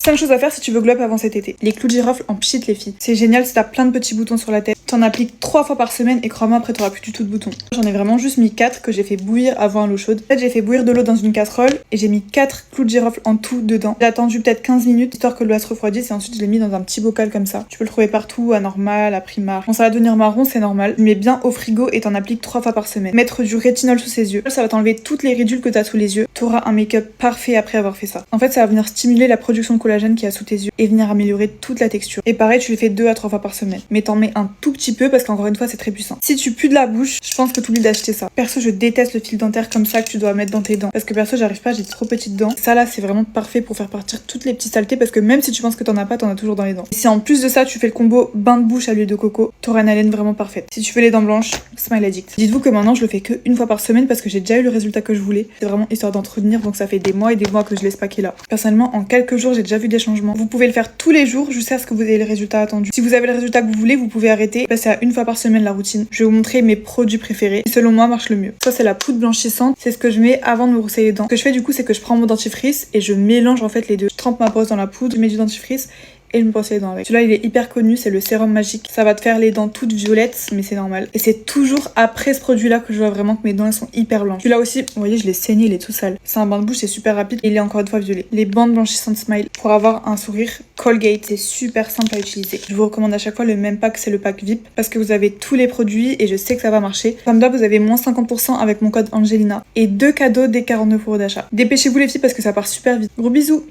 5 choses à faire si tu veux glow up avant cet été. Les clous de girofle en pchit les filles. C'est génial si t'as plein de petits boutons sur la tête. T'en appliques 3 fois par semaine et crois-moi après t'auras plus du tout de boutons. J'en ai vraiment juste mis 4 que j'ai fait bouillir avant à l'eau chaude. En fait j'ai fait bouillir de l'eau dans une casserole et j'ai mis 4 clous de girofle en tout dedans. J'ai attendu peut-être 15 minutes histoire que l'eau se refroidisse et ensuite je l'ai mis dans un petit bocal comme ça. Tu peux le trouver partout, à Normal, à Primark. Bon ça va devenir marron, c'est normal. Tu mets bien au frigo et t'en appliques 3 fois par semaine. Mettre du rétinol sous ses yeux. Ça va t'enlever toutes les ridules que t'as sous les yeux. T'auras un make-up parfait après avoir fait ça. En fait ça va venir stimuler la production de collagène qu'il y a sous tes yeux et venir améliorer toute la texture. Et pareil tu le fais 2 à 3 fois par semaine. Mais t'en mets un tout petit peu parce qu'encore une fois c'est très puissant. Si tu pues de la bouche, je pense que t'oublies d'acheter ça. Perso je déteste le fil dentaire comme ça que tu dois mettre dans tes dents. Parce que perso j'arrive pas, j'ai trop petites dents. Ça là c'est vraiment parfait pour faire partir toutes les petites saletés parce que même si tu penses que t'en as pas, t'en as toujours dans les dents. Et si en plus de ça tu fais le combo bain de bouche à l'huile de coco, t'auras une haleine vraiment parfaite. Si tu fais les dents blanches, Smile Addict. Dites-vous que maintenant je le fais que une fois par semaine parce que j'ai déjà eu le résultat que je voulais. C'est vraiment histoire d'entretenir donc ça fait des mois et des mois que je laisse paquer là. Personnellement en quelques jours j'ai déjà vu des changements. Vous pouvez le faire tous les jours jusqu'à ce que vous ayez le résultat attendu. Si vous avez le résultat que vous voulez, vous pouvez arrêter, passer à une fois par semaine la routine. Je vais vous montrer mes produits préférés qui selon moi marchent le mieux. Ça c'est la poudre blanchissante, c'est ce que je mets avant de me brosser les dents. Ce que je fais du coup c'est que je prends mon dentifrice et je mélange en fait les deux. Je trempe ma brosse dans la poudre, je mets du dentifrice et je me brosse les dents avec. Celui-là il est hyper connu, c'est le sérum magique. Ça va te faire les dents toutes violettes, mais c'est normal. Et c'est toujours après ce produit-là que je vois vraiment que mes dents elles sont hyper blanches. Celui-là aussi, vous voyez, je l'ai saigné, il est tout sale. C'est un bain de bouche, c'est super rapide et il est encore une fois violet. Les bandes blanchissantes Smile pour avoir un sourire Colgate, c'est super simple à utiliser. Je vous recommande à chaque fois le même pack, c'est le pack VIP parce que vous avez tous les produits et je sais que ça va marcher. Comme d'hab, vous avez moins 50% avec mon code Angelina et 2 cadeaux dès 49 € d'achat. Dépêchez-vous les filles parce que ça part super vite. Gros bisous.